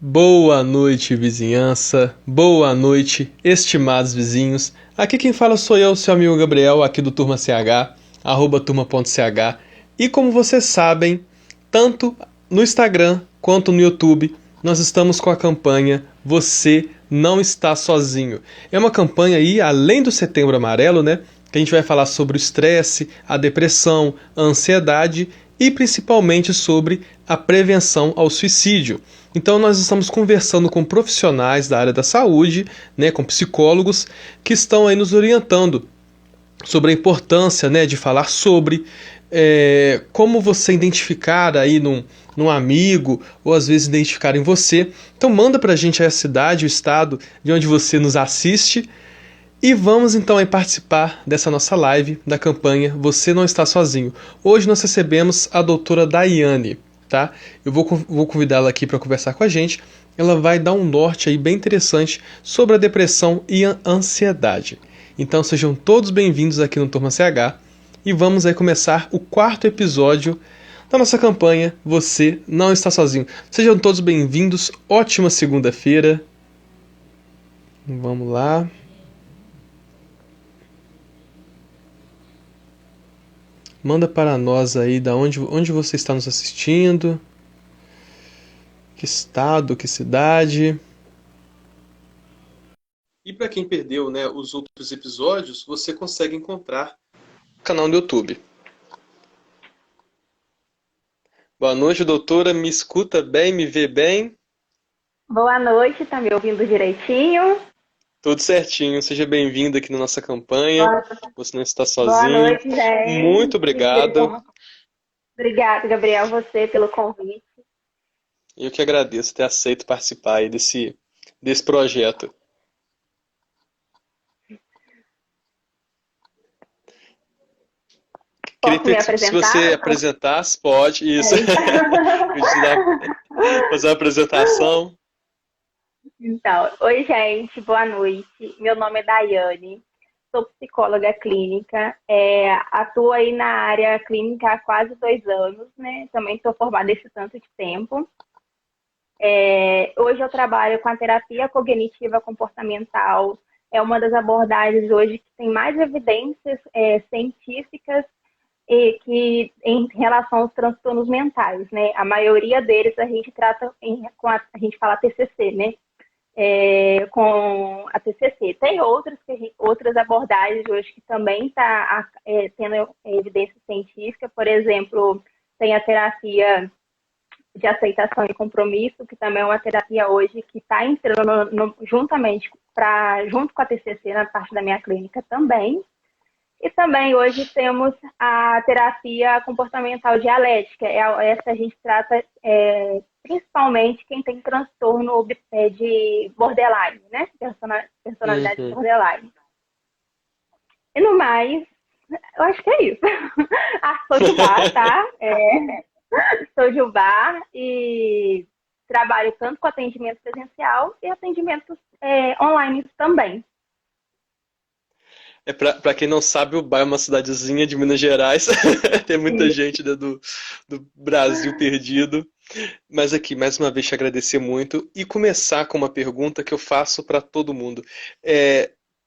Boa noite, vizinhança. Boa noite, estimados vizinhos. Aqui quem fala sou eu, seu amigo Gabriel, aqui do Turma CH, @turma.ch. E como vocês sabem, tanto no Instagram quanto no YouTube, nós estamos com a campanha Você Não Está Sozinho. É uma campanha aí, além do Setembro Amarelo, né? Que a gente vai falar sobre o estresse, a depressão, a ansiedade e principalmente sobre a prevenção ao suicídio. Então nós estamos conversando com profissionais da área da saúde, né, com psicólogos que estão aí nos orientando sobre a importância, né, de falar sobre como você identificar aí num amigo ou às vezes identificar em você. Então manda pra gente aí a cidade, o estado de onde você nos assiste e vamos então aí participar dessa nossa live da campanha Você Não Está Sozinho. Hoje nós recebemos a doutora Daiane, tá? Eu vou convidá-la aqui para conversar com a gente. Ela vai dar um norte aí bem interessante sobre a depressão e a ansiedade. Então sejam todos bem-vindos aqui no Turma CH e vamos aí começar o 4º episódio da nossa campanha Você Não Está Sozinho. Sejam todos bem-vindos, ótima segunda-feira. Vamos lá. Manda para nós aí da onde você está nos assistindo, que estado, que cidade. E para quem perdeu, né, os outros episódios, você consegue encontrar no canal do YouTube. Boa noite, doutora. Me escuta bem, me vê bem? Boa noite, tá me ouvindo direitinho? Tudo certinho. Seja bem-vindo aqui na nossa campanha. Boa, Você não está boa sozinho. noite, Muito obrigado. gente. Obrigada, Gabriel, você pelo convite. Eu que agradeço ter aceito participar aí desse projeto. Queria Posso me se você apresentar? apresentasse, pode, isso. É. Fazer uma apresentação. Então, oi, gente, boa noite. Meu nome é Daiane, sou psicóloga clínica, atuo aí na área clínica há quase 2 anos, né? Também estou formada esse tanto de tempo. Hoje eu trabalho com a terapia cognitiva comportamental. É uma das abordagens hoje que tem mais evidências científicas e que em relação aos transtornos mentais, né? A maioria deles a gente trata a gente fala TCC, né? Com a TCC. Tem outras abordagens hoje que também está tendo evidência científica. Por exemplo, tem a terapia de aceitação e compromisso, que também é uma terapia hoje que está entrando junto com a TCC na parte da minha clínica também. E também hoje temos a terapia comportamental dialética. Essa a gente trata principalmente quem tem transtorno de borderline, né? Personalidade Uhum. borderline. E no mais, eu acho que é isso. Sou de bar, tá? Sou de bar e trabalho tanto com atendimento presencial e atendimentos online também. Para quem não sabe, o Ubai é uma cidadezinha de Minas Gerais. Tem muita gente, né, do Brasil perdido. Mas aqui, mais uma vez, te agradecer muito e começar com uma pergunta que eu faço para todo mundo.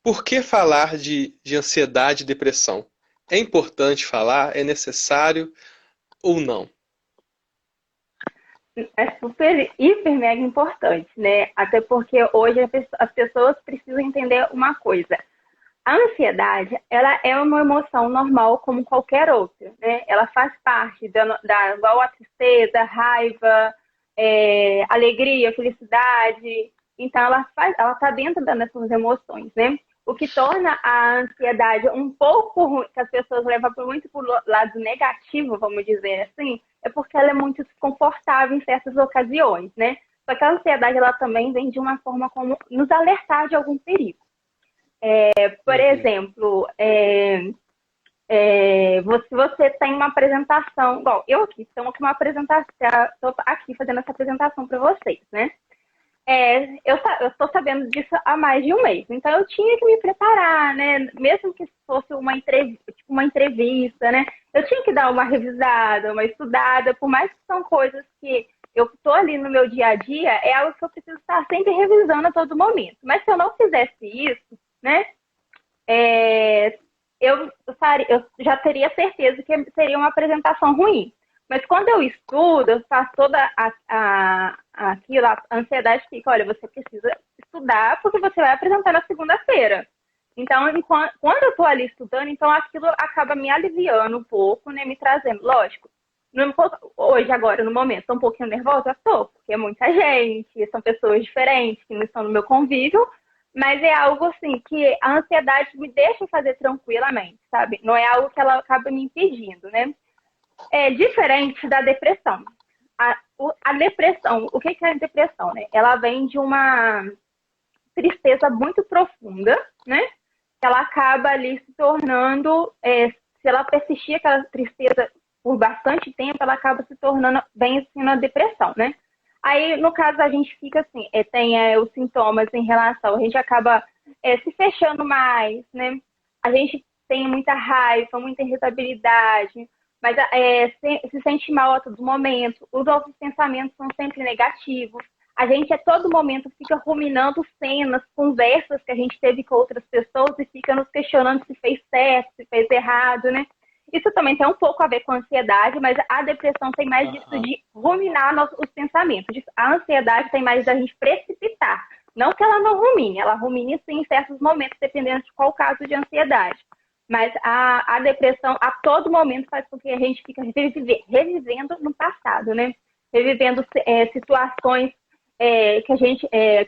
Por que falar de ansiedade e depressão? É importante falar? É necessário ou não? É super, hiper, mega importante, né? Até porque hoje as pessoas precisam entender uma coisa. A ansiedade, ela é uma emoção normal como qualquer outra, né? Ela faz parte igual a tristeza, raiva, alegria, felicidade. Então, ela está dentro dessas emoções, né? O que torna a ansiedade um pouco ruim, que as pessoas levam muito para o lado negativo, vamos dizer assim, é porque ela é muito desconfortável em certas ocasiões, né? Só que a ansiedade, ela também vem de uma forma como nos alertar de algum perigo. Por Uhum. exemplo, você tem uma apresentação, igual eu aqui, estou aqui fazendo essa apresentação para vocês, né? Eu estou sabendo disso há mais de um mês, então eu tinha que me preparar, né? Mesmo que fosse uma entrevista, né? Eu tinha que dar uma revisada, uma estudada, por mais que são coisas que eu tô ali no meu dia a dia, é algo que eu preciso estar sempre revisando a todo momento. Mas se eu não fizesse isso, né, é, eu já teria certeza que seria uma apresentação ruim. Mas quando eu estudo, eu faço toda aquilo, a ansiedade fica, olha, você precisa estudar porque você vai apresentar na segunda-feira. Então, quando eu estou ali estudando, então aquilo acaba me aliviando um pouco, né? Me trazendo, lógico. Hoje, agora, no momento, estou um pouquinho nervosa? Estou, porque é muita gente, são pessoas diferentes que não estão no meu convívio, mas é algo assim que a ansiedade me deixa fazer tranquilamente, sabe? Não é algo que ela acaba me impedindo, né? É diferente da depressão. A depressão, o que é a depressão, né? Ela vem de uma tristeza muito profunda, né? Ela acaba ali se tornando, se ela persistir aquela tristeza por bastante tempo, ela acaba se tornando bem assim na depressão, né? Aí, no caso, a gente fica assim, tem os sintomas em relação, a gente acaba se fechando mais, né? A gente tem muita raiva, muita irritabilidade, mas se sente mal a todo momento, os nossos pensamentos são sempre negativos, a gente a todo momento fica ruminando cenas, conversas que a gente teve com outras pessoas e fica nos questionando se fez certo, se fez errado, né? Isso também tem um pouco a ver com a ansiedade, mas a depressão tem mais disso de ruminar os pensamentos. A ansiedade tem mais da gente precipitar. Não que ela não rumine, ela rumine sim em certos momentos, dependendo de qual caso de ansiedade. Mas a depressão, a todo momento, faz com que a gente fique revivendo no passado, né? Revivendo situações que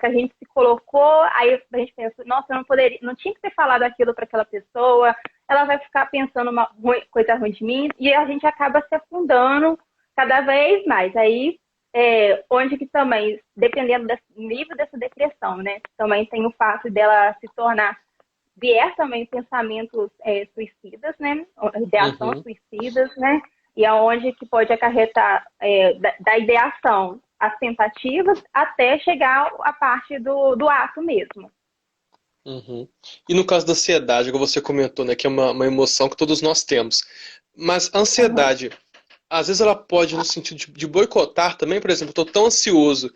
a gente se colocou, aí a gente pensa, nossa, eu não poderia, não tinha que ter falado aquilo para aquela pessoa, ela vai ficar pensando uma coisa ruim de mim, e a gente acaba se afundando cada vez mais. Aí, onde que também, dependendo do nível dessa depressão, né, também tem o fato dela se tornar, vier também pensamentos suicidas, né, ideações suicidas, né, e aonde que pode acarretar da ideação as tentativas até chegar à parte do ato mesmo. Uhum. E no caso da ansiedade, como você comentou, né, que é uma emoção que todos nós temos. Mas a Uhum. ansiedade, às vezes ela pode, no sentido de boicotar também, por exemplo, eu estou tão ansioso.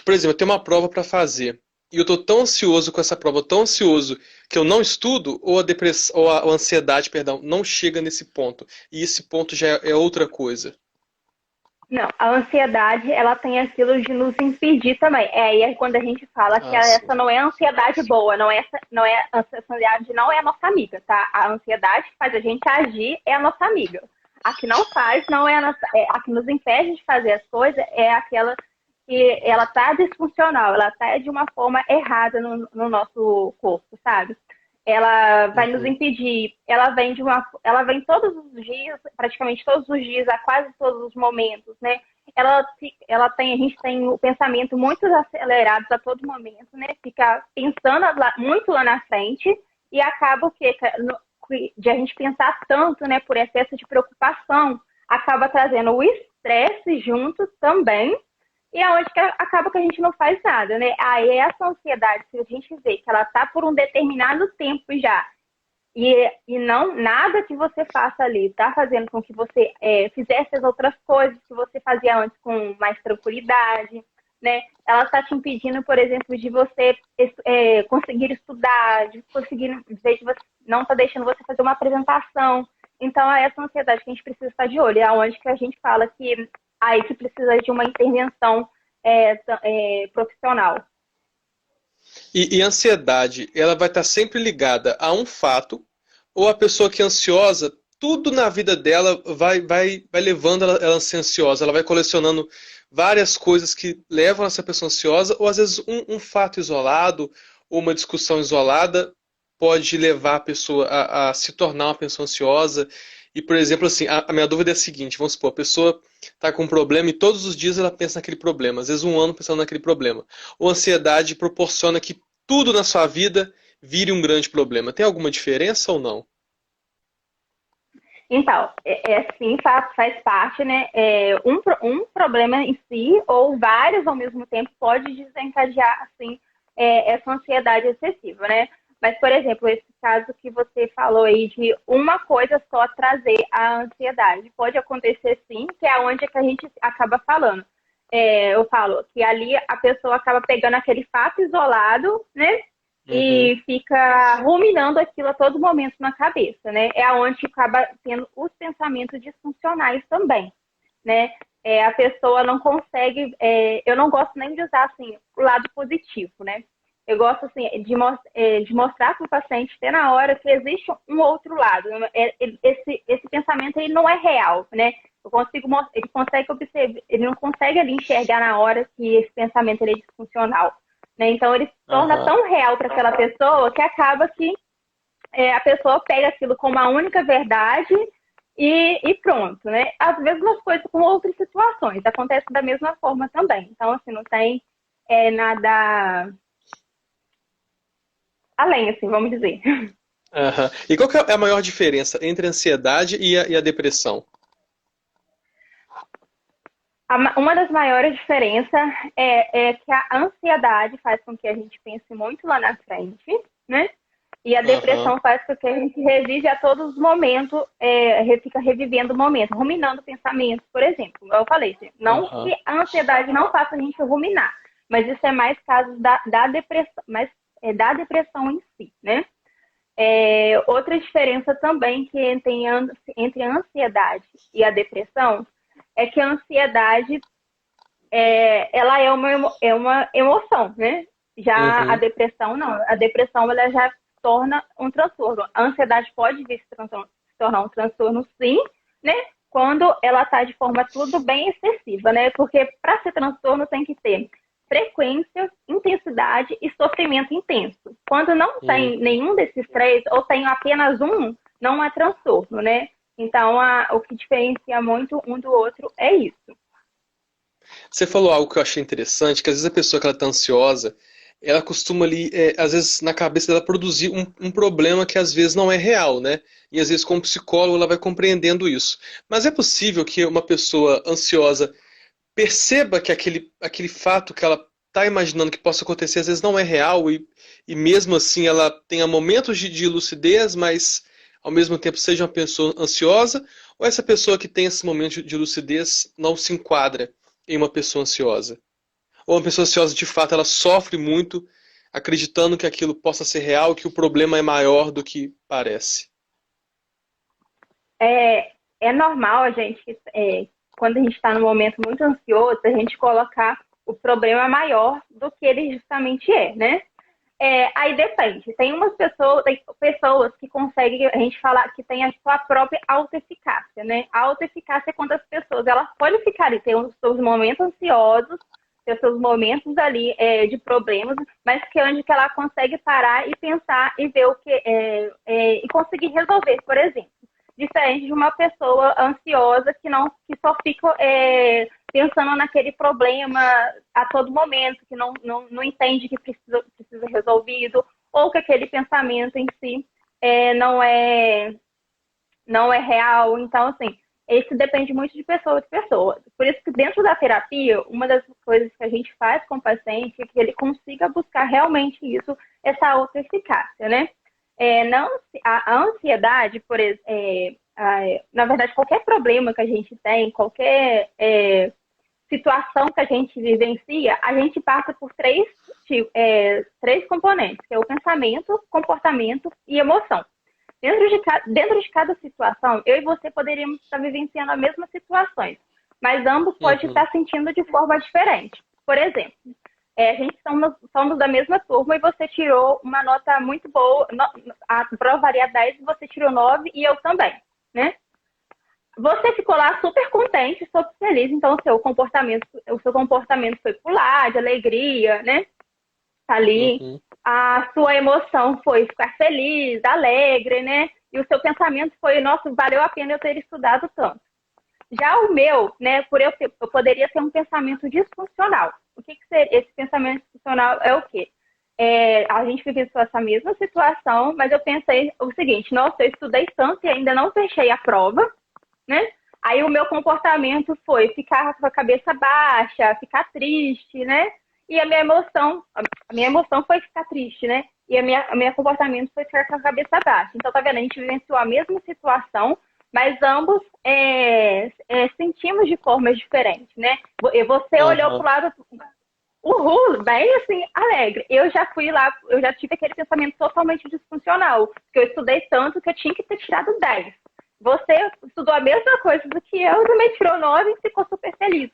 Por exemplo, eu tenho uma prova para fazer. E eu estou tão ansioso com essa prova, tão ansioso, que eu não estudo, ou a depressão, ou a ansiedade, perdão, não chega nesse ponto. E esse ponto já é outra coisa. Não, a ansiedade, ela tem aquilo de nos impedir também. Aí é quando a gente fala que Ah, sim. essa não é ansiedade boa, a ansiedade não é a nossa amiga, tá? A ansiedade que faz a gente agir é a nossa amiga. A que não faz, não é a nossa, a que nos impede de fazer as coisas é aquela que ela tá disfuncional, ela tá de uma forma errada no nosso corpo, sabe? Ela vai nos Uhum. impedir, ela vem todos os dias, praticamente todos os dias, a quase todos os momentos, né? A gente tem o pensamento muito acelerado a todo momento, né? Fica pensando muito lá na frente e acaba o quê? De a gente pensar tanto, né? Por excesso de preocupação, acaba trazendo o estresse junto também e aonde que acaba que a gente não faz nada, né? Aí essa ansiedade, se a gente vê que ela tá por um determinado tempo já, e não nada que você faça ali tá fazendo com que você fizesse as outras coisas que você fazia antes com mais tranquilidade, né? Ela está te impedindo, por exemplo, de você conseguir estudar, de conseguir, não está deixando você fazer uma apresentação. Então, é essa ansiedade que a gente precisa estar de olho. É onde que a gente fala que aí que precisa de uma intervenção profissional. E a ansiedade, ela vai estar sempre ligada a um fato, ou a pessoa que é ansiosa, tudo na vida dela vai levando ela a ser ansiosa, ela vai colecionando várias coisas que levam essa pessoa ansiosa, ou às vezes um fato isolado, ou uma discussão isolada, pode levar a pessoa a se tornar uma pessoa ansiosa. E, por exemplo, assim, a minha dúvida é a seguinte, vamos supor, a pessoa está com um problema e todos os dias ela pensa naquele problema, às vezes um ano pensando naquele problema. Ou a ansiedade proporciona que tudo na sua vida vire um grande problema. Tem alguma diferença ou não? Então, sim, faz parte, né? Um problema em si, ou vários ao mesmo tempo, pode desencadear, assim, essa ansiedade excessiva, né? Mas, por exemplo, esse caso que você falou aí de uma coisa só trazer a ansiedade. Pode acontecer sim, que é onde que a gente acaba falando. eu falo que ali a pessoa acaba pegando aquele fato isolado, né? Uhum. E fica ruminando aquilo a todo momento na cabeça, né? É onde acaba tendo os pensamentos disfuncionais também, né? A pessoa não consegue, eu não gosto nem de usar assim o lado positivo, né? Eu gosto assim de mostrar para o paciente ter na hora que existe um outro lado. Esse pensamento ele não é real, né? Ele consegue observar, ele não consegue ali enxergar na hora que esse pensamento ele é disfuncional, né? Então ele se torna Aham. tão real para aquela pessoa que acaba que a pessoa pega aquilo como a única verdade e pronto, né? As mesmas coisas com outras situações, acontece da mesma forma também. Então, assim, não tem nada além, assim, vamos dizer. Aham. E qual que é a maior diferença entre a ansiedade e a depressão? Uma das maiores diferenças é que a ansiedade faz com que a gente pense muito lá na frente, né? E a Aham. depressão faz com que a gente revive a todos os momentos, fica revivendo momentos, ruminando pensamentos, por exemplo. Como eu falei, não Aham. que a ansiedade não faça a gente ruminar, mas isso é mais casos da depressão, da depressão em si, né? Outra diferença também que tem entre a ansiedade e a depressão é que a ansiedade ela é uma emoção, né? Já a Uhum. depressão, não. A depressão, ela já torna um transtorno. A ansiedade pode vir se tornar um transtorno, sim, né? Quando ela está de forma tudo bem excessiva, né? Porque para ser transtorno tem que ter frequência, intensidade e sofrimento intenso. Quando não tem Uhum. nenhum desses três, ou tem apenas um, não é transtorno, né? Então, o que diferencia muito um do outro é isso. Você falou algo que eu achei interessante, que às vezes a pessoa que ela tá ansiosa, ela costuma ali, às vezes na cabeça dela produzir um problema que às vezes não é real, né? E às vezes como psicólogo ela vai compreendendo isso. Mas é possível que uma pessoa ansiosa perceba que aquele fato que ela está imaginando que possa acontecer às vezes não é real e mesmo assim ela tenha momentos de lucidez, mas ao mesmo tempo seja uma pessoa ansiosa, ou essa pessoa que tem esse momento de lucidez não se enquadra em uma pessoa ansiosa? Ou uma pessoa ansiosa de fato ela sofre muito acreditando que aquilo possa ser real, que o problema é maior do que parece? É normal a gente, quando a gente está num momento muito ansioso, a gente colocar o problema maior do que ele justamente é, né? Aí depende. Tem pessoas que conseguem, a gente falar que tem a sua própria autoeficácia, né? A autoeficácia é quando as pessoas elas podem ficar ali, ter os seus momentos ansiosos, ter os seus momentos ali de problemas, mas que é onde que ela consegue parar e pensar e ver o que e conseguir resolver, por exemplo. Diferente de uma pessoa ansiosa que só fica pensando naquele problema a todo momento, que não entende que precisa ser resolvido, ou que aquele pensamento em si não não é real. Então, assim, isso depende muito de pessoa. Por isso que dentro da terapia, uma das coisas que a gente faz com o paciente é que ele consiga buscar realmente isso, essa autoeficácia, né? Não, a ansiedade, na verdade, qualquer problema que a gente tem, qualquer situação que a gente vivencia, a gente passa por três componentes, que é o pensamento, comportamento e emoção. Dentro de cada situação, eu e você poderíamos estar vivenciando as mesmas situações, mas ambos podem Uhum. estar sentindo de forma diferente. Por exemplo, a gente somos da mesma turma e você tirou uma nota muito boa, a prova varia 10 e você tirou 9 e eu também, né? Você ficou lá super contente, super feliz, então o seu comportamento foi pular, de alegria, né? Tá ali. Uhum. A sua emoção foi ficar feliz, alegre, né? E o seu pensamento foi, nossa, valeu a pena eu ter estudado tanto. Já o meu, né, eu poderia ter um pensamento disfuncional. O que seria esse pensamento disfuncional? É o quê? A gente vivenciou essa mesma situação, mas eu pensei o seguinte: nossa, eu estudei tanto e ainda não fechei a prova, né? Aí o meu comportamento foi ficar com a cabeça baixa, ficar triste, né? E a minha emoção foi ficar triste, né? E o meu comportamento foi ficar com a cabeça baixa. Então, tá vendo? A gente vivenciou a mesma situação, mas ambos sentimos de formas diferentes, né? Você olhou para o Aham. lado, uhul, bem assim, alegre. Eu já fui lá, eu já tive aquele pensamento totalmente disfuncional, porque eu estudei tanto que eu tinha que ter tirado 10. Você estudou a mesma coisa do que eu, também tirou 9 e ficou super feliz.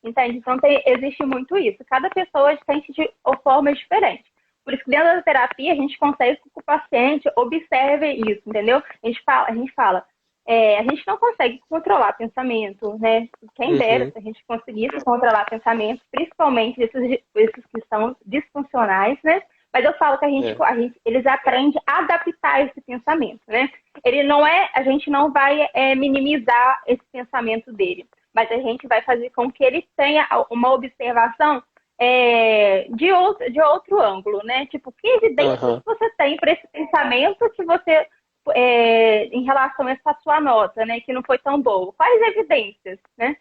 Entende? Então existe muito isso. Cada pessoa sente de formas diferentes. Por isso que dentro da terapia a gente consegue que o paciente observe isso, entendeu? A gente não consegue controlar pensamento, né? Quem dera Uhum. se a gente conseguisse controlar pensamentos, principalmente esses que são disfuncionais, né? Mas eu falo que É. eles aprendem a adaptar esse pensamento, né? Ele não é, a gente não vai minimizar esse pensamento dele, mas a gente vai fazer com que ele tenha uma observação de outro ângulo, né? Tipo, que evidências Aham. você tem para esse pensamento que você em relação a essa sua nota, né, que não foi tão boa? Quais evidências, né?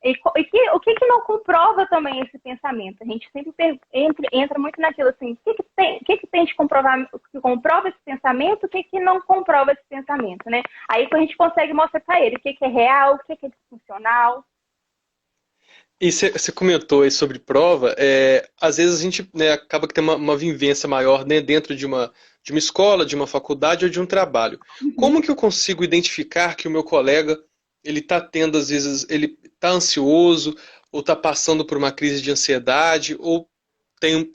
O que não comprova também esse pensamento? A gente sempre entra muito naquilo assim, o que tem de comprovar, que comprova esse pensamento, o que não comprova esse pensamento, né? Aí que a gente consegue mostrar para ele o que é real, o que é disfuncional. E você comentou aí sobre prova, às vezes a gente, né, acaba que tem uma vivência maior, né, dentro de uma escola, de uma faculdade ou de um trabalho. Como que eu consigo identificar que o meu colega ele está tendo, às vezes, ele está ansioso, ou está passando por uma crise de ansiedade, ou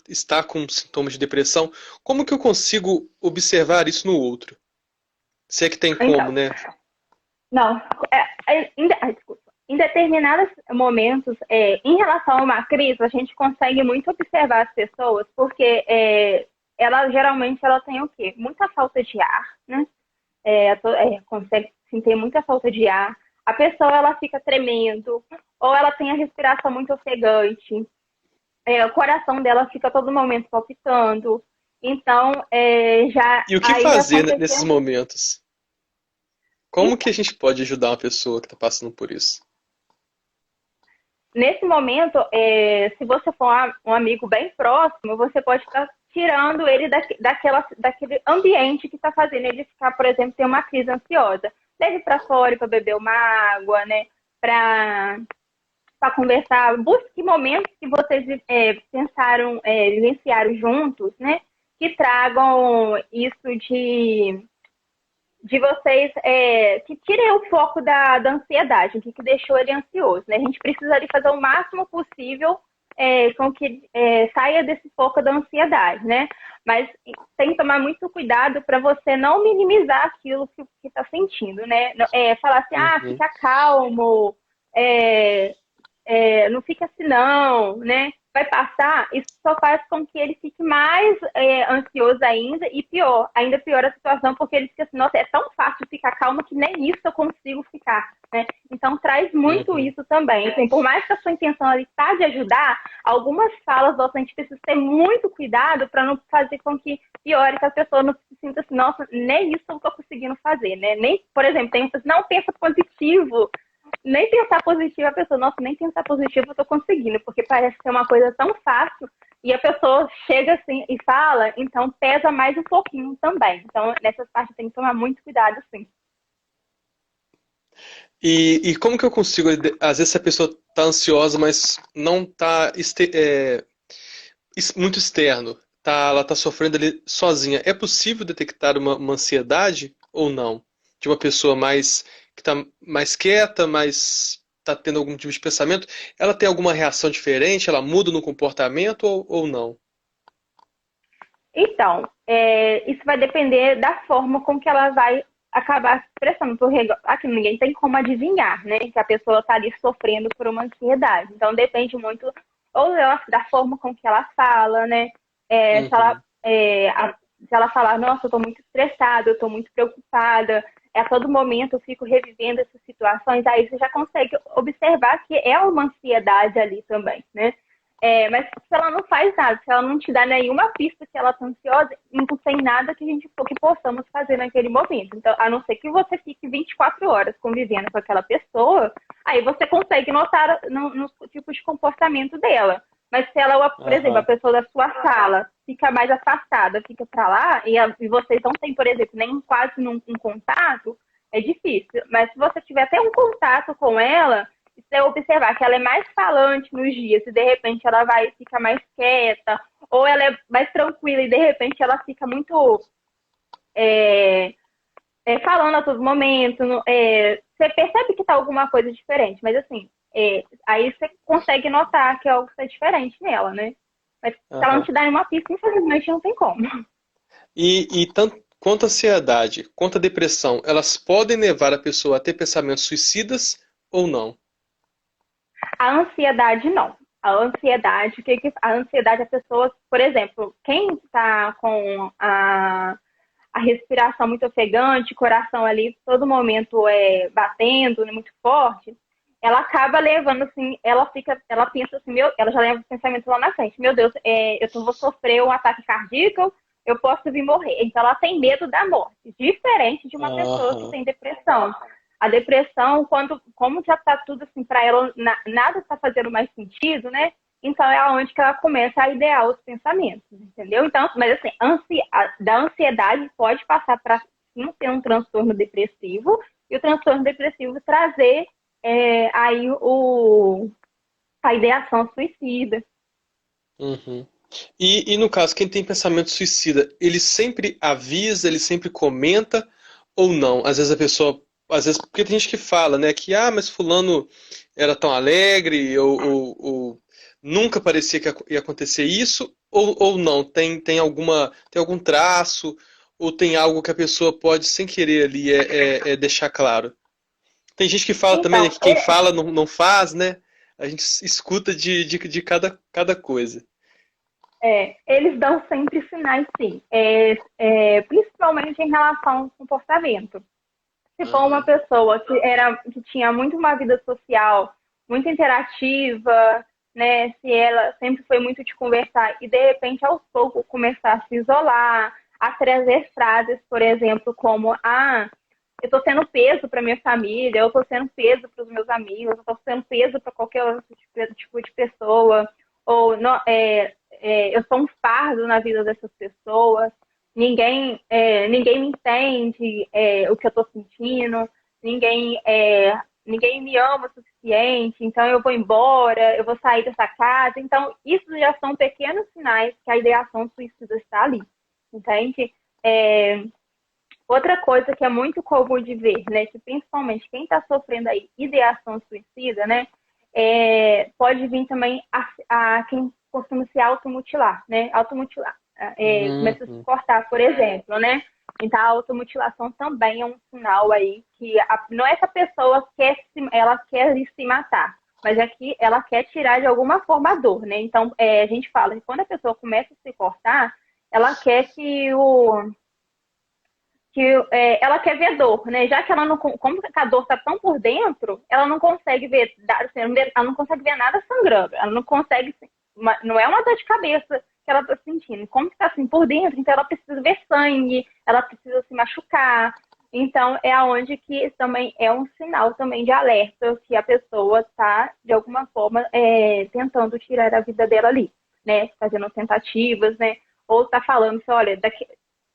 está com sintomas de depressão? Como que eu consigo observar isso no outro? Se é que tem como, Então, né? não, desculpa. Em determinados momentos, em relação a uma crise, a gente consegue muito observar as pessoas, porque ela geralmente ela tem o quê? Muita falta de ar, né? Consegue sentir muita falta de ar. A pessoa ela fica tremendo, ou ela tem a respiração muito ofegante, o coração dela fica a todo momento palpitando. Então, já E o que aí já fazer nesses aconteceu. momentos? Como que a gente pode ajudar uma pessoa que está passando por isso? Nesse momento, se você for um amigo bem próximo, você pode estar tirando ele daquele ambiente que está fazendo ele ficar, por exemplo, ter uma crise ansiosa. Leve para fora para beber uma água, né? Para conversar. Busque momentos que vocês pensaram, vivenciaram juntos, né? Que tragam isso de vocês que tirem o foco da ansiedade, o que deixou ele ansioso. Né? A gente precisa de fazer o máximo possível com que saia desse foco da ansiedade, né? Mas tem que tomar muito cuidado para você não minimizar aquilo que está sentindo, né? Falar assim, Uhum. fica calmo, é, não fica assim não, né? Vai passar, isso só faz com que ele fique mais ansioso ainda e pior, ainda piora a situação, porque ele fica assim, nossa, é tão fácil ficar calmo que nem isso eu consigo ficar, né? Então traz muito Uhum. isso também. Assim, por mais que a sua intenção ali está de ajudar, algumas falas nossa, a gente precisa ter muito cuidado para não fazer com que piore, que a pessoa não se sinta assim, nossa, nem isso eu estou conseguindo fazer, né? Nem, por exemplo, tem pessoas, não pensa positivo, nem pensar positivo, a pessoa, nossa, nem pensar positivo eu tô conseguindo, porque parece ser uma coisa tão fácil e a pessoa chega assim e fala, então pesa mais um pouquinho também. Então, nessas partes tem que tomar muito cuidado, sim. E como que eu consigo, às vezes a pessoa está ansiosa, mas não está muito externo, ela está sofrendo ali sozinha. É possível detectar uma ansiedade ou não? De uma pessoa mais que está mais quieta, mais está tendo algum tipo de pensamento, ela tem alguma reação diferente? Ela muda no comportamento ou não? Então, isso vai depender da forma com que ela vai acabar se expressando, porque aqui ninguém tem como adivinhar, né, que a pessoa está ali sofrendo por uma ansiedade. Então, depende muito ou da forma com que ela fala, né, se ela, Uhum. se ela falar, nossa, eu estou muito estressada, eu estou muito preocupada, a todo momento eu fico revivendo essas situações, aí você já consegue observar que é uma ansiedade ali também, né? Mas se ela não faz nada, se ela não te dá nenhuma pista que ela está ansiosa, não tem nada que possamos fazer naquele momento. Então, a não ser que você fique 24 horas convivendo com aquela pessoa, aí você consegue notar nos tipos de comportamento dela. Mas se ela, por exemplo, a Aham. pessoa da sua sala fica mais afastada, fica para lá, e vocês não têm, por exemplo, nem quase um contato, é difícil. Mas se você tiver até um contato com ela, e você observar que ela é mais falante nos dias, e de repente ela vai ficar mais quieta, ou ela é mais tranquila e de repente ela fica muito é, falando a todo momento, você percebe que tá alguma coisa diferente, mas assim, aí você consegue notar que algo está diferente nela, né? Mas se ela não Aham. te dá nenhuma pista, infelizmente não tem como. E tanto quanto a ansiedade, quanto a depressão, elas podem levar a pessoa a ter pensamentos suicidas ou não? A ansiedade, não. A ansiedade, a ansiedade, a pessoa, por exemplo, quem está com a respiração muito ofegante, coração ali todo momento batendo, né, muito forte, ela acaba levando assim, ela pensa assim, ela já leva o pensamento lá na frente, meu Deus, vou sofrer um ataque cardíaco, eu posso vir morrer. Então ela tem medo da morte, diferente de uma pessoa que Aham. tem depressão. A depressão, como já está tudo assim para ela, nada está fazendo mais sentido, né? Então é aonde que ela começa a idear os pensamentos, entendeu? Então, mas assim, da ansiedade pode passar para sim ter um transtorno depressivo e o transtorno depressivo trazer aí a ideação suicida. Uhum. E no caso, quem tem pensamento suicida, ele sempre avisa, ele sempre comenta ou não? Às vezes a pessoa, às vezes, porque tem gente que fala, né, que mas fulano era tão alegre ou nunca parecia que ia acontecer isso ou não? Tem algum traço ou tem algo que a pessoa pode sem querer ali deixar claro? Tem gente que fala também, né, Então, que quem fala não faz, né? A gente escuta de cada coisa. eles dão sempre sinais, sim, principalmente em relação ao comportamento. Se for uma Aham. pessoa que tinha muito uma vida social, muito interativa, né? Se ela sempre foi muito de conversar e de repente aos poucos começar a se isolar, a trazer frases, por exemplo, como eu estou sendo peso para minha família, eu estou sendo peso para os meus amigos, eu estou sendo peso para qualquer outro tipo de pessoa, ou eu sou um fardo na vida dessas pessoas, ninguém me entende o que eu estou sentindo, ninguém me ama o suficiente, então eu vou embora, eu vou sair dessa casa. Então, isso já são pequenos sinais que a ideação suicida está ali, entende? É, Outra coisa que é muito comum de ver, né, que principalmente quem está sofrendo aí ideação suicida, né, pode vir também a quem costuma se automutilar, né, automutilar, começa a se Uhum. cortar, por exemplo, né, então a automutilação também é um sinal aí que não é que a pessoa ela quer se matar, mas é que ela quer tirar de alguma forma a dor, né, então a gente fala que quando a pessoa começa a se cortar, ela quer ela quer ver dor, né? Já que ela não, como a dor está tão por dentro, ela não consegue ver, assim, ela não consegue ver nada sangrando, ela não consegue, não é uma dor de cabeça que ela está sentindo. Como está assim por dentro, então ela precisa ver sangue, ela precisa se machucar. Então é aonde que também é um sinal também de alerta que a pessoa está de alguma forma tentando tirar a vida dela ali, né? Fazendo tentativas, né? Ou está falando que, olha,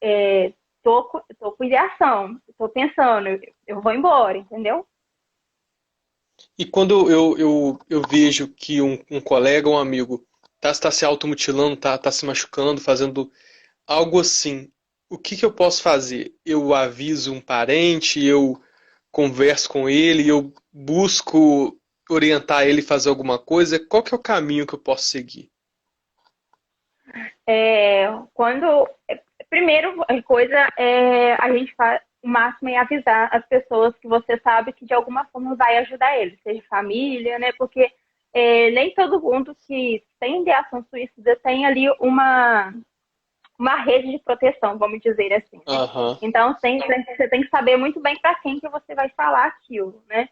é, tô com ideação, tô pensando, eu vou embora, entendeu? E quando eu vejo que um colega ou um amigo tá se automutilando, tá se machucando, fazendo algo assim, o que eu posso fazer? Eu aviso um parente, eu converso com ele, eu busco orientar ele a fazer alguma coisa? Qual que é o caminho que eu posso seguir? Quando primeiro coisa a gente faz o máximo é avisar as pessoas que você sabe que de alguma forma vai ajudar eles, seja família, né? Porque nem todo mundo que tem ideação suicida tem ali uma rede de proteção, vamos dizer assim, né? Aham. Então você tem que saber muito bem para quem que você vai falar aquilo, né?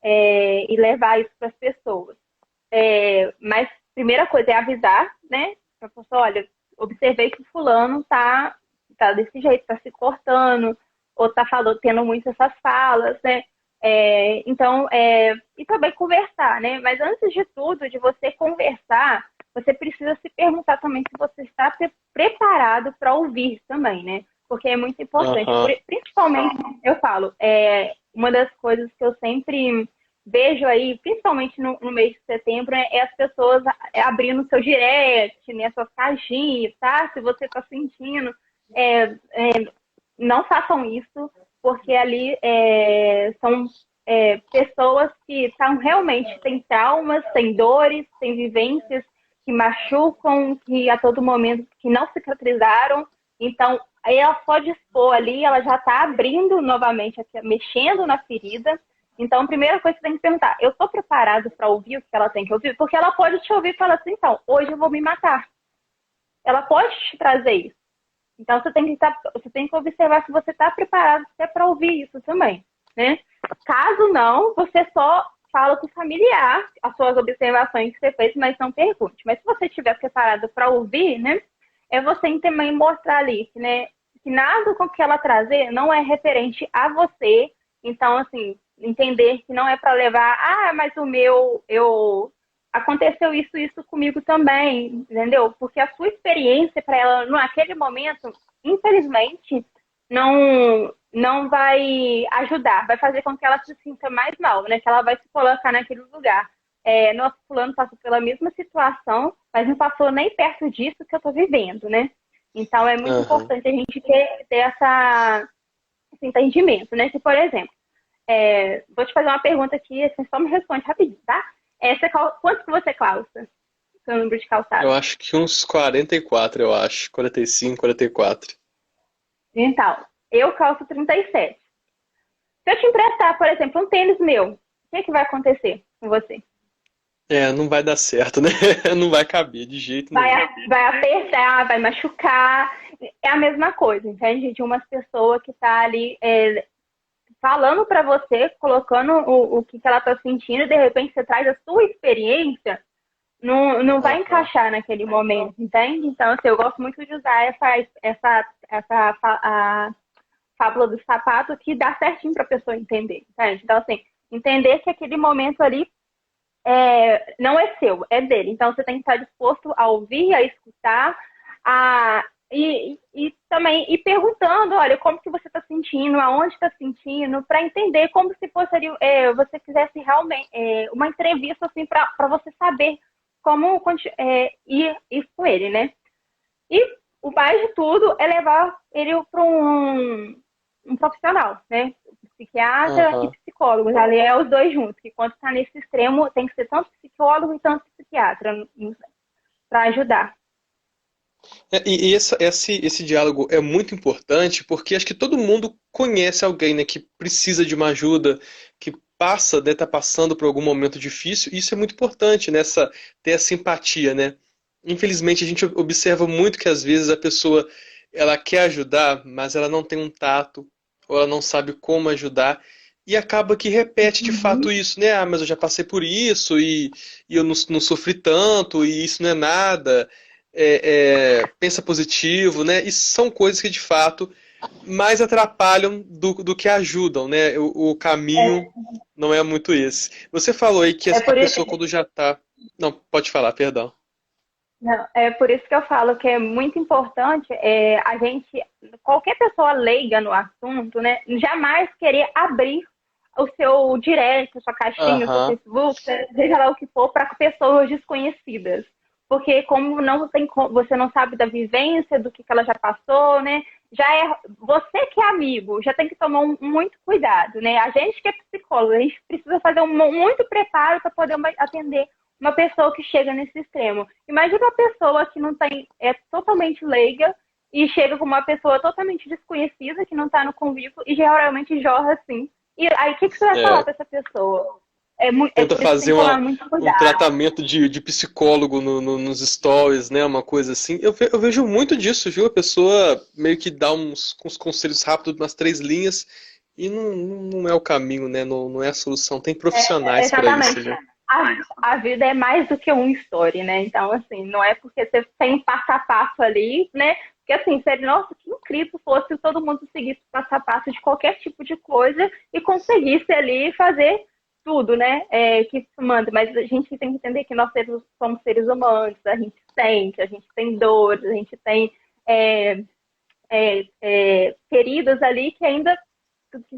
E levar isso para as pessoas. Mas primeira coisa é avisar, né? Pra pessoa, olha, observei que o fulano tá desse jeito, tá se cortando, ou tá falando, tendo muito essas falas, né? E também conversar, né? Mas antes de tudo, de você conversar, você precisa se perguntar também se você está preparado para ouvir também, né? porque é muito importante. Aham. Principalmente, eu falo, uma das coisas que eu sempre vejo aí, principalmente no mês de setembro, é as pessoas abrindo seu direct, né, suas caixinhas, tá? Se você está sentindo, é, é, não façam isso, porque ali são pessoas que estão realmente, têm traumas, têm dores, têm vivências que machucam, que a todo momento que não cicatrizaram. Então, aí ela só dispor ali, ela já está abrindo novamente, aqui, mexendo na ferida. Então, a primeira coisa que você tem que perguntar, eu estou preparado para ouvir o que ela tem que ouvir? Porque ela pode te ouvir e falar assim, então, hoje eu vou me matar. Ela pode te trazer isso. Então, você tem que observar se você está preparado para ouvir isso também, né? Caso não, você só fala com o familiar as suas observações que você fez, mas não pergunte. Mas se você estiver preparado para ouvir, né? É você também mostrar ali, né? Que nada com que ela trazer não é referente a você. Então, assim, entender que não é para levar, mas o meu, aconteceu isso comigo também, entendeu? Porque a sua experiência para ela naquele momento, infelizmente, não vai ajudar, vai fazer com que ela se sinta mais mal, né? Que ela vai se colocar naquele lugar. Nosso fulano passou pela mesma situação, mas não passou nem perto disso que eu estou vivendo, né? Então é muito Aham. importante a gente ter esse entendimento, né? Se, por exemplo, vou te fazer uma pergunta aqui, assim, só me responde rapidinho, tá? Quanto que você calça? Seu número de Eu calçado? acho que uns 44, eu acho. 45, 44. Então, eu calço 37. Se eu te emprestar, por exemplo, um tênis meu, o que vai acontecer com você? É, não vai dar certo, né? Não vai caber de jeito Vai, nenhum. vai apertar, vai machucar. É a mesma coisa, entende? De umas pessoas que tá ali falando para você, colocando o que ela tá sentindo, e de repente você traz a sua experiência, não vai Aham. encaixar naquele momento, entende? Então, assim, eu gosto muito de usar a fábula do sapato que dá certinho para a pessoa entender, entende? Então, assim, entender que aquele momento ali não é seu, é dele. Então você tem que estar disposto a ouvir, a escutar, e também ir perguntando, olha, como que você está sentindo, aonde está sentindo, para entender como se fosse você fizesse realmente uma entrevista assim para você saber como ir com ele, né? E o mais de tudo é levar ele para um profissional, né? Psiquiatra e Aham. psicólogo. Ali é os dois juntos, que quando está nesse extremo, tem que ser tanto psicólogo e tanto psiquiatra para ajudar. E esse diálogo é muito importante porque acho que todo mundo conhece alguém, né, que precisa de uma ajuda, que passa, né, tá passando por algum momento difícil. E isso é muito importante, nessa ter essa empatia, né? Infelizmente a gente observa muito que às vezes a pessoa ela quer ajudar, mas ela não tem um tato ou ela não sabe como ajudar. E acaba que repete de fato Uhum. isso, né? Ah, mas eu já passei por isso e eu não sofri tanto e isso não é nada. Pensa positivo, né? E são coisas que de fato mais atrapalham do que ajudam, né? O caminho não é muito esse. Você falou aí que É a por pessoa isso, quando já tá. Não, pode falar, perdão. não, é por isso que eu falo que é muito importante a gente, qualquer pessoa leiga no assunto, né, jamais querer abrir o seu direct, a sua caixinha, o seu Aham. Facebook, seja lá o que for, para pessoas desconhecidas. Porque como não tem, você não sabe da vivência, do que ela já passou, né? Já é você que é amigo, já tem que tomar muito cuidado, né? A gente que é psicólogo, a gente precisa fazer muito preparo para poder atender uma pessoa que chega nesse extremo. Imagina uma pessoa que não tem, é totalmente leiga e chega com uma pessoa totalmente desconhecida que não está no convívio e geralmente jorra assim. E aí, o que você vai falar É, para essa pessoa? É tenta por isso que tem fazer que tomar muito um cuidado. tratamento de psicólogo nos stories, né? Uma coisa assim. Eu vejo muito disso, viu? A pessoa meio que dá uns conselhos rápidos, umas 3 linhas, e não é o caminho, né? Não é a solução. Tem profissionais para isso, Exatamente. né? A vida é mais do que um story, né? Então, assim, não é porque você tem um passo a passo ali, né? Porque, assim, seria, nossa, que incrível fosse se todo mundo seguisse o passo a passo de qualquer tipo de coisa e conseguisse ali fazer tudo, né? Que se manda. Mas a gente tem que entender que nós somos seres humanos, a gente sente, a gente tem dores, a gente tem feridas ali que ainda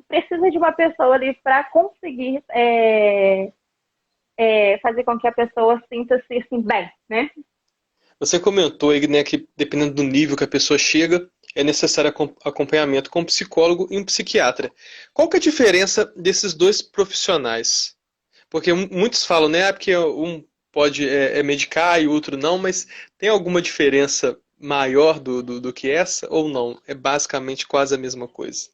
precisa de uma pessoa ali para conseguir fazer com que a pessoa sinta-se assim, bem, né? Você comentou aí, né, que dependendo do nível que a pessoa chega, é necessário acompanhamento com um psicólogo e um psiquiatra. Qual que é a diferença desses dois profissionais? Porque muitos falam, né, porque um pode medicar e o outro não, mas tem alguma diferença maior do que essa ou não? É basicamente quase a mesma coisa.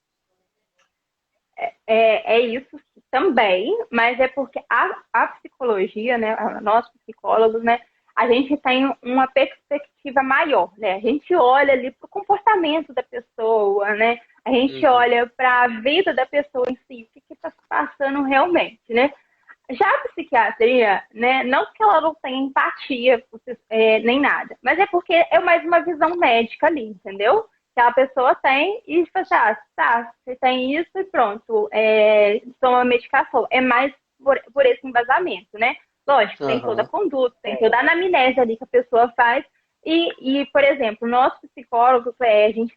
É isso também, mas é porque a psicologia, né, nós psicólogos, né, a gente tem uma perspectiva maior, né? A gente olha ali para o comportamento da pessoa, né? A gente Uhum. olha para a vida da pessoa em si, o que está se passando realmente, né? Já a psiquiatria, né, não que ela não tenha empatia, nem nada, mas é porque é mais uma visão médica ali, entendeu? Que a pessoa tem e tipo assim, tá, você tem isso e pronto, toma medicação. É mais por esse embasamento, né? Lógico, tem toda a Aham. conduta, tem toda a anamnese ali que a pessoa faz. Por exemplo, nós psicólogos, a gente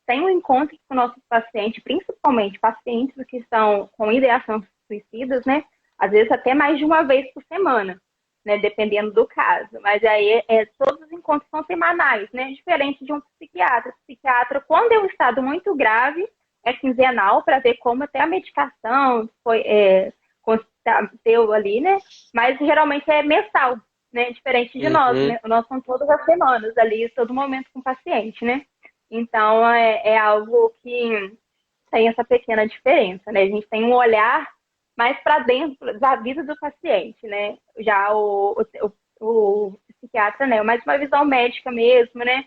tem um encontro com nossos pacientes, principalmente pacientes que estão com ideações suicidas, né? Às vezes até mais de uma vez por semana, né? Dependendo do caso. Mas aí todos os encontros são semanais, né? Diferente de um psiquiatra. O psiquiatra, quando é um estado muito grave, é quinzenal para ver como até a medicação deu ali, né? Mas geralmente é mensal, né? Diferente de nós, Uhum. né? Nós somos todas as semanas ali, todo momento com o paciente, né? Então é algo que tem essa pequena diferença, né? A gente tem um olhar mais para dentro da vida do paciente, né? Já o psiquiatra, né? Mais uma visão médica mesmo, né?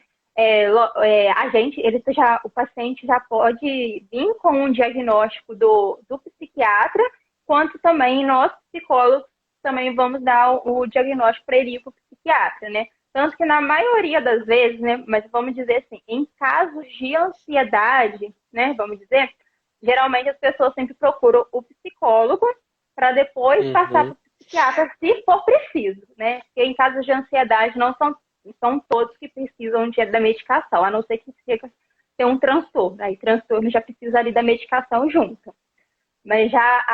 O paciente já pode vir com um diagnóstico do psiquiatra, quanto também nós psicólogos também vamos dar o diagnóstico para ele para o psiquiatra, né? Tanto que na maioria das vezes, né? Mas vamos dizer assim, em casos de ansiedade, né? Vamos dizer, geralmente as pessoas sempre procuram o psicólogo para depois passar para Uhum. o psiquiatra, se for preciso, né? Porque em casos de ansiedade não são todos que precisam da medicação, a não ser que chega ter um transtorno. Aí transtorno já precisa ali da medicação junto. Mas já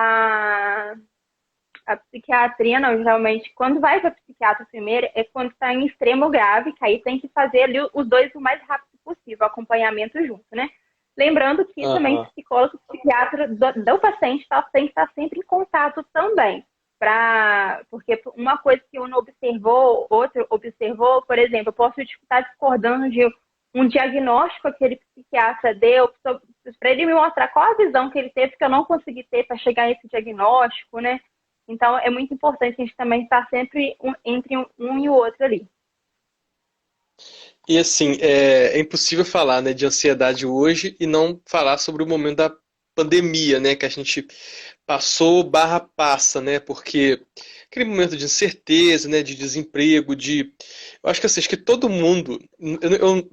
a psiquiatria, não, geralmente, quando vai para psiquiatra primeiro, é quando está em extremo grave, que aí tem que fazer ali os dois o mais rápido possível, acompanhamento junto, né? Lembrando que também Aham. psicólogo, psiquiatra do paciente tem que estar sempre em contato também. Porque uma coisa que um não observou, outro observou, por exemplo, eu posso estar discordando de um diagnóstico que aquele psiquiatra deu, para ele me mostrar qual a visão que ele teve que eu não consegui ter para chegar a esse diagnóstico, né? Então, é muito importante a gente também estar sempre entre um e o outro ali. E assim, é impossível falar, né, de ansiedade hoje e não falar sobre o momento da pandemia, né, que a gente passou barra passa, né, porque aquele momento de incerteza, né, de desemprego, eu acho que assim, acho que todo mundo, eu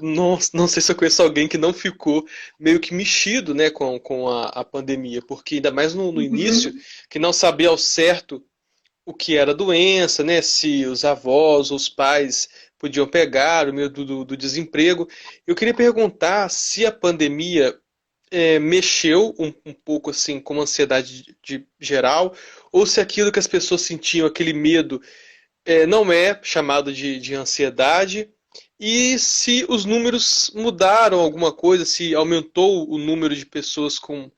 não sei se eu conheço alguém que não ficou meio que mexido, né, com a pandemia, porque ainda mais no início, Uhum. que não sabia ao certo o que era doença, né? Se os avós, os pais podiam pegar, o medo do desemprego. Eu queria perguntar se a pandemia mexeu um pouco assim com a ansiedade geral, ou se aquilo que as pessoas sentiam, aquele medo, não é chamado de ansiedade, e se os números mudaram alguma coisa, se aumentou o número de pessoas com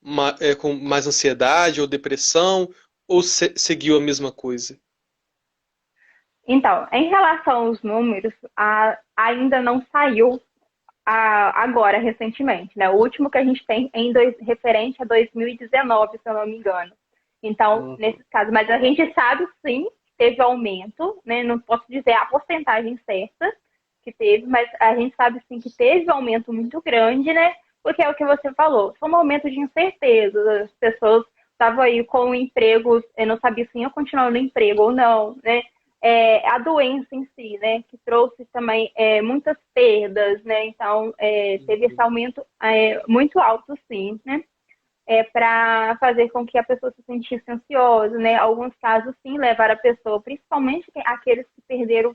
mais ansiedade ou depressão, ou seguiu a mesma coisa? Então, em relação aos números, ainda não saiu agora, recentemente, né? O último que a gente tem referente a 2019, se eu não me engano. Então, Uhum. nesses casos, mas a gente sabe sim que teve aumento, né? Não posso dizer a porcentagem certa que teve, mas a gente sabe sim que teve um aumento muito grande, né? Porque é o que você falou, foi um momento de incerteza, as pessoas estavam aí com empregos, não sabia se iam continuar no emprego ou não, né? A doença em si, né, que trouxe também muitas perdas, né, então teve esse aumento muito alto, sim, né, para fazer com que a pessoa se sentisse ansiosa, né, alguns casos, sim, levaram a pessoa, principalmente aqueles que perderam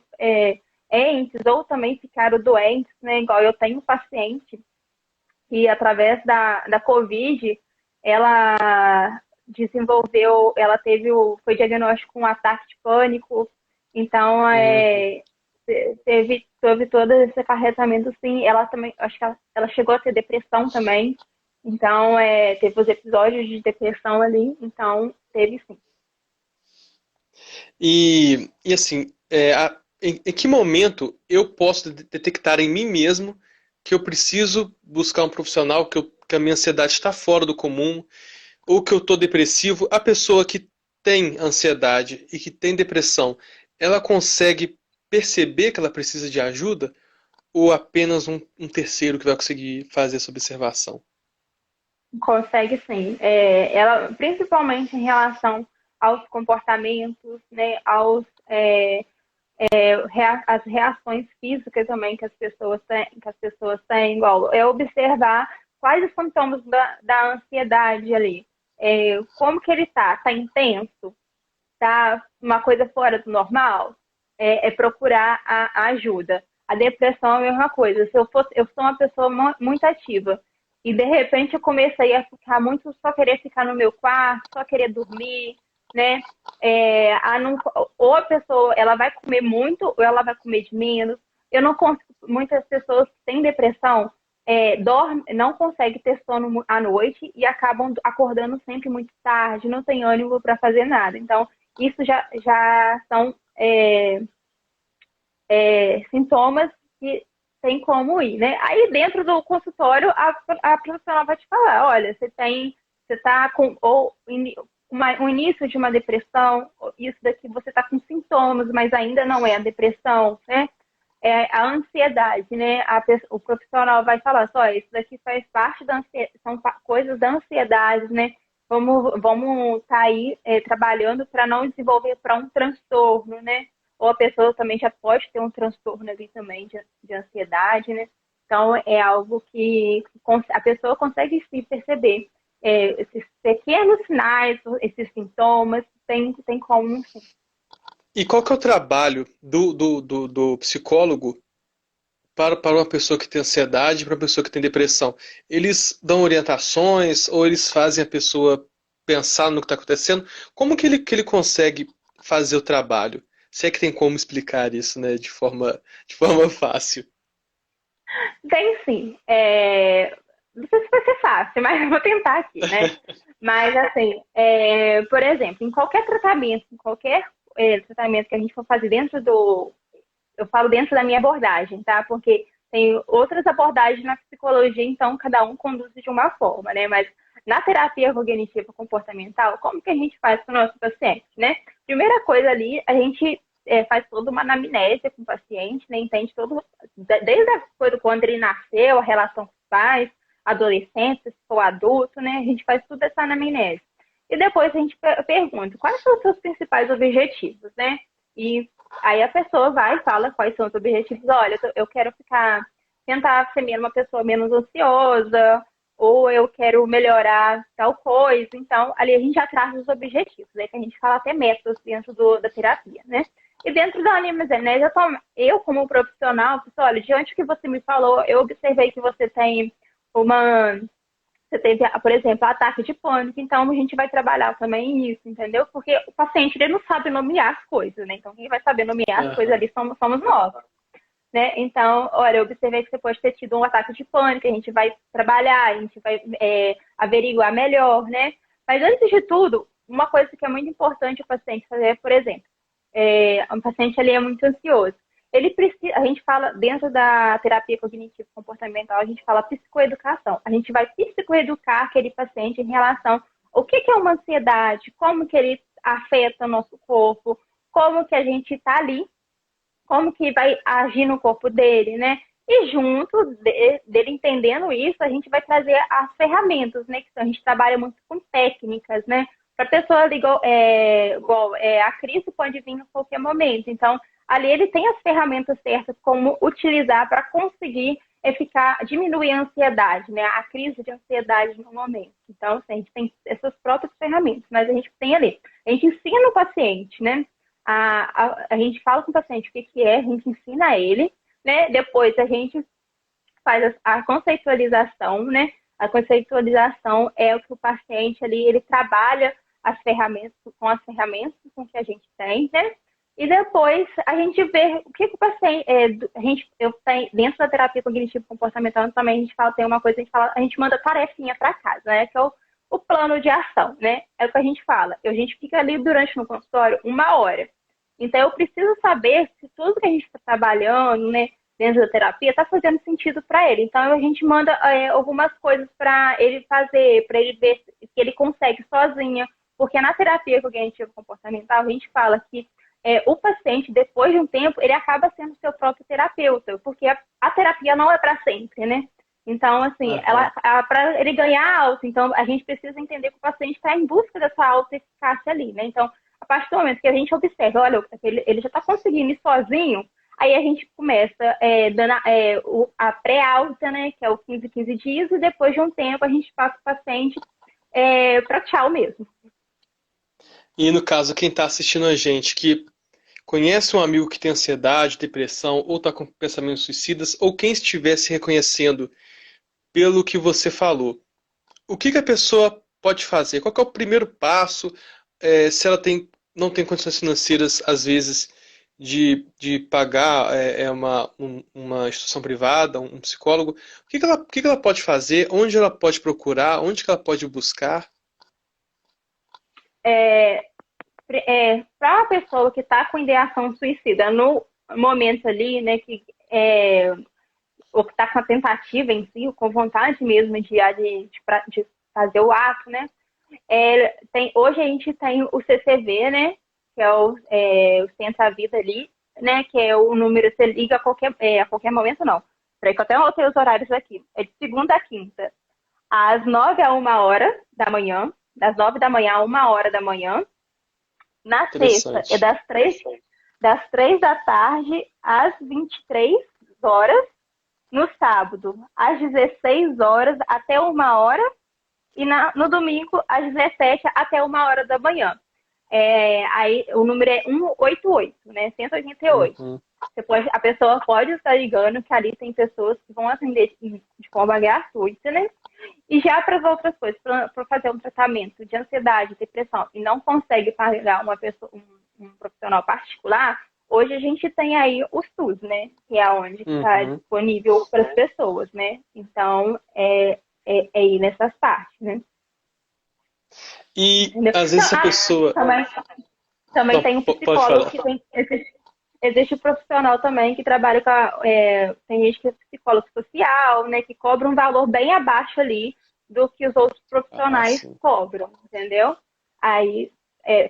entes ou também ficaram doentes, né, igual eu tenho um paciente que através da Covid, ela desenvolveu, ela foi diagnóstico com um ataque de pânico, então Uhum. teve todo esse acarretamento, sim. Ela também, acho que ela chegou a ter depressão também, então teve os episódios de depressão ali, então teve sim. E assim, em que momento eu posso detectar em mim mesmo que eu preciso buscar um profissional, que a minha ansiedade está fora do comum, ou que eu estou depressivo? A pessoa que tem ansiedade e que tem depressão, ela consegue perceber que ela precisa de ajuda? Ou apenas um terceiro que vai conseguir fazer essa observação? Consegue sim. Ela, principalmente em relação aos comportamentos, né, as reações físicas também que as pessoas têm, igual é observar quais os sintomas da ansiedade ali. Como que ele tá? Tá intenso? Tá uma coisa fora do normal? É procurar a ajuda. A depressão é a mesma coisa. Eu sou uma pessoa muito ativa e de repente eu comecei a ficar muito, só querer ficar no meu quarto, só querer dormir, né? Não, ou a pessoa ela vai comer muito ou ela vai comer de menos. Eu não consigo, muitas pessoas que têm depressão não conseguem ter sono à noite e acabam acordando sempre muito tarde, não tem ânimo para fazer nada. Então, isso já são sintomas que tem como ir, né? Aí dentro do consultório, a profissional vai te falar, olha, você está com um início de uma depressão, isso daqui você está com sintomas, mas ainda não é a depressão, né? A ansiedade, né? O profissional vai falar só, isso daqui faz parte da ansiedade, são coisas da ansiedade, né? Vamos estar aí trabalhando para não desenvolver para um transtorno, né? Ou a pessoa também já pode ter um transtorno ali também de ansiedade, né? Então é algo que a pessoa consegue se perceber. Esses pequenos sinais, esses sintomas, tem como sim. E qual que é o trabalho do psicólogo para uma pessoa que tem ansiedade e para uma pessoa que tem depressão? Eles dão orientações ou eles fazem a pessoa pensar no que está acontecendo? Como que ele consegue fazer o trabalho? Se é que tem como explicar isso, né, de forma fácil. Tem sim. Não sei se vai ser fácil, mas eu vou tentar aqui, né? Mas, assim, por exemplo, em qualquer tratamento que a gente for fazer eu falo dentro da minha abordagem, tá? Porque tem outras abordagens na psicologia, então cada um conduz de uma forma, né? Mas na terapia cognitiva comportamental, como que a gente faz com o nosso paciente, né? Primeira coisa ali, a gente faz toda uma anamnésia com o paciente, né? Entende todo, desde a coisa quando ele nasceu, a relação com os pais, adolescente, se for adulto, né? A gente faz tudo essa anamnese. E depois a gente pergunta quais são os seus principais objetivos, né? E aí a pessoa vai e fala quais são os objetivos. Olha, eu quero tentar ser uma pessoa menos ansiosa, ou eu quero melhorar tal coisa. Então, ali a gente já traz os objetivos, né? Que a gente fala até metas dentro da terapia, né? E dentro da anamnese, eu como profissional, pessoal, olha, diante do que você me falou, eu observei que uma você teve, por exemplo, ataque de pânico, então a gente vai trabalhar também isso, entendeu? Porque o paciente ele não sabe nomear as coisas, né? Então quem vai saber nomear as coisas Aham. ali somos nós, né? Então, olha, eu observei que você pode ter tido um ataque de pânico, a gente vai trabalhar, a gente vai averiguar melhor, né? Mas antes de tudo, uma coisa que é muito importante o paciente fazer, por exemplo, um paciente ali é muito ansioso. Ele precisa, a gente fala, dentro da terapia cognitivo comportamental, a gente fala psicoeducação. A gente vai psicoeducar aquele paciente em relação ao que é uma ansiedade, como que ele afeta o nosso corpo, como que a gente está ali, como que vai agir no corpo dele, né? E junto dele entendendo isso, a gente vai trazer as ferramentas, né? Que a gente trabalha muito com técnicas, né? Para a pessoa igual a crise pode vir a qualquer momento. Então, ali ele tem as ferramentas certas como utilizar para conseguir diminuir a ansiedade, né? A crise de ansiedade no momento. Então, assim, a gente tem essas próprias ferramentas, mas a gente tem ali. A gente ensina o paciente, né? A gente fala com o paciente o que é, a gente ensina a ele, né? Depois a gente faz a conceitualização, né? A conceitualização é o que o paciente ali, ele trabalha com as ferramentas com que a gente tem, né? E depois a gente vê o que o paciente. Eu tenho, dentro da terapia cognitivo comportamental também a gente fala, tem uma coisa, a gente manda tarefinha para casa, né? Que é o plano de ação, né? É o que a gente fala. A gente fica ali durante no consultório 1 hora. Então eu preciso saber se tudo que a gente está trabalhando, né, dentro da terapia está fazendo sentido para ele. Então a gente manda algumas coisas para ele fazer, para ele ver se ele consegue sozinho. Porque na terapia cognitivo comportamental a gente fala que o paciente, depois de um tempo, ele acaba sendo seu próprio terapeuta, porque a terapia não é para sempre, né? Então, assim, para ele ganhar alta, então a gente precisa entender que o paciente está em busca dessa alta eficácia ali, né? Então, a partir do momento que a gente observa, olha, ele já está conseguindo ir sozinho, aí a gente começa dando a pré-alta, né? Que é o 15 dias, e depois de um tempo a gente passa o paciente para tchau mesmo. E no caso, quem está assistindo a gente que conhece um amigo que tem ansiedade, depressão, ou está com pensamentos suicidas, ou quem estiver se reconhecendo pelo que você falou, o que a pessoa pode fazer? Qual que é o primeiro passo? Se ela não tem condições financeiras, às vezes, de pagar uma instituição privada, um psicólogo, o que ela pode fazer? Onde ela pode procurar? Onde que ela pode buscar? Para a pessoa que está com ideação suicida, no momento ali, né, ou que está com a tentativa em si, com vontade mesmo de fazer o ato, né? Hoje a gente tem o CCV, né? Que é o Centro da Vida ali, né? Que é o número, você liga a qualquer momento, não. Peraí que eu até anotei os horários aqui. É de segunda a quinta, às 9 a 1 hora da manhã, das 9 da manhã a 1 hora da manhã. Na sexta é das 3 da tarde às 23 horas. No sábado, às 16 horas até 1 hora. E no domingo, às 17 até 1 hora da manhã. Aí o número é 188, né? 188. Uhum. A pessoa pode estar ligando, que ali tem pessoas que vão atender de forma gratuita, né? E já para as outras coisas, para fazer um tratamento de ansiedade, depressão, e não consegue pagar um profissional particular, hoje a gente tem aí o SUS, né? Que é onde está disponível para as pessoas, né? Então, ir nessas partes, né? E às vezes a pessoa... Também tem um psicólogo que existe um profissional também que trabalha tem gente que é psicólogo social, né? Que cobra um valor bem abaixo ali do que os outros profissionais cobram, entendeu? Aí,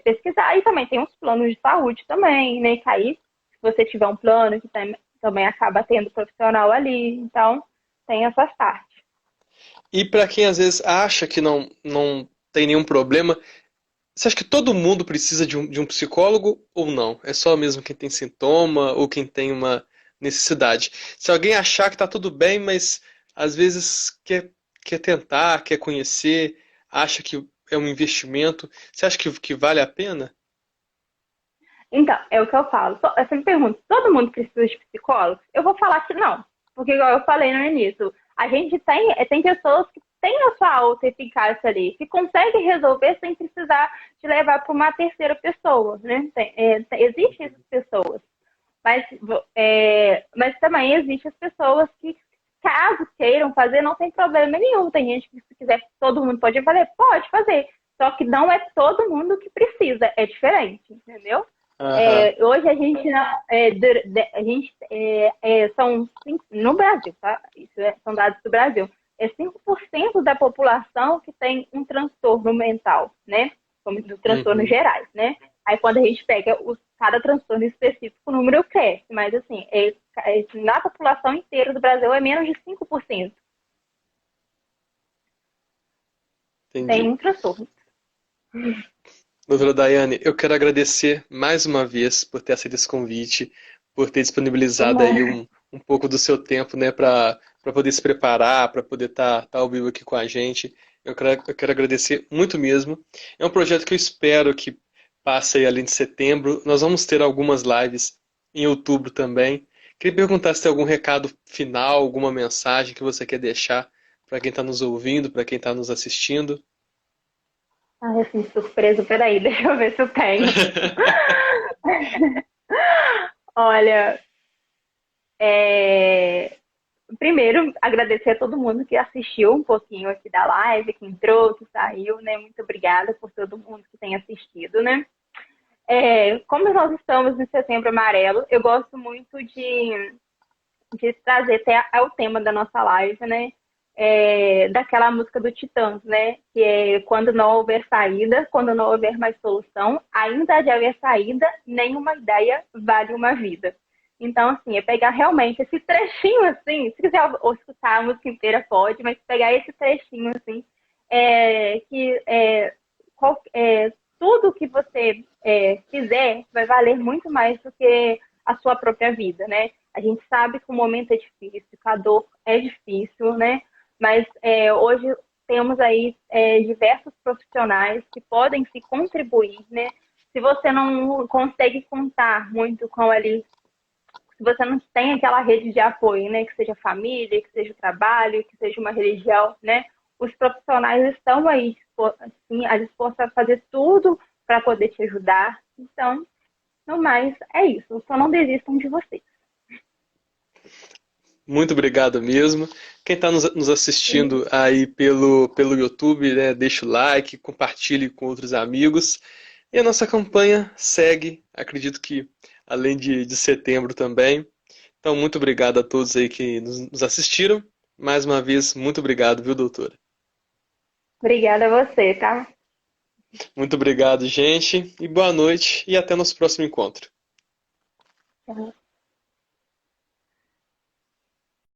pesquisar. Aí também tem uns planos de saúde também, né? Que aí, se você tiver um plano, que também acaba tendo profissional ali. Então, tem essas partes. E para quem às vezes acha que não tem nenhum problema, você acha que todo mundo precisa de um psicólogo ou não? É só mesmo quem tem sintoma ou quem tem uma necessidade? Se alguém achar que está tudo bem, mas às vezes quer tentar, quer conhecer, acha que é um investimento, você acha que vale a pena? Então, é o que eu falo. Eu sempre pergunto, todo mundo precisa de psicólogo? Eu vou falar que não. Porque, igual eu falei no início, a gente tem pessoas que têm a sua auto-eficácia ali, que conseguem resolver sem precisar de levar para uma terceira pessoa, né? Existem essas pessoas. Mas também existem as pessoas que, caso queiram fazer, não tem problema nenhum. Tem gente que, se quiser, todo mundo pode fazer? Pode fazer. Só que não é todo mundo que precisa. É diferente, entendeu? Hoje a gente são no Brasil, tá? São dados do Brasil. É 5% da população que tem um transtorno mental, né? Como dos transtornos gerais, né? Aí quando a gente pega cada transtorno específico, o número cresce. Mas assim, na população inteira do Brasil é menos de 5%. Entendi. Tem um transtorno. Doutora Daiane, eu quero agradecer mais uma vez por ter aceito esse convite, por ter disponibilizado aí um pouco do seu tempo, né, para poder se preparar, para poder estar ao vivo aqui com a gente. Eu quero agradecer muito mesmo. É um projeto que eu espero que passe aí além de setembro. Nós vamos ter algumas lives em outubro também. Queria perguntar se tem algum recado final, alguma mensagem que você quer deixar para quem está nos ouvindo, para quem está nos assistindo. Ai, assim, surpresa, peraí, deixa eu ver se eu tenho. Olha, é, primeiro agradecer a todo mundo que assistiu um pouquinho aqui da live, que entrou, que saiu, né? Muito obrigada por todo mundo que tem assistido, né? Como nós estamos em Setembro Amarelo, eu gosto muito de trazer até ao tema da nossa live, né? Daquela música do Titãs, né? Que é quando não houver saída, quando não houver mais solução, ainda há de haver saída, nenhuma ideia vale uma vida. Então, assim, é pegar realmente esse trechinho, assim, se quiser ou escutar a música inteira, pode, mas pegar esse trechinho, assim, que tudo que você fizer vai valer muito mais do que a sua própria vida, né? A gente sabe que o momento é difícil, que a dor é difícil, né? Mas hoje temos aí diversos profissionais que podem se contribuir, né? Se você não consegue contar muito com ali, se você não tem aquela rede de apoio, né? Que seja família, que seja trabalho, que seja uma religião, né? Os profissionais estão aí assim, a disposto a fazer tudo para poder te ajudar. Então, no mais, é isso. Só não desistam de vocês. Muito obrigado mesmo. Quem está nos assistindo aí pelo YouTube, né, deixa o like, compartilhe com outros amigos. E a nossa campanha segue, acredito que além de setembro também. Então, muito obrigado a todos aí que nos assistiram. Mais uma vez, muito obrigado, viu, doutora? Obrigada a você, tá? Muito obrigado, gente, e boa noite, e até nosso próximo encontro. Tchau.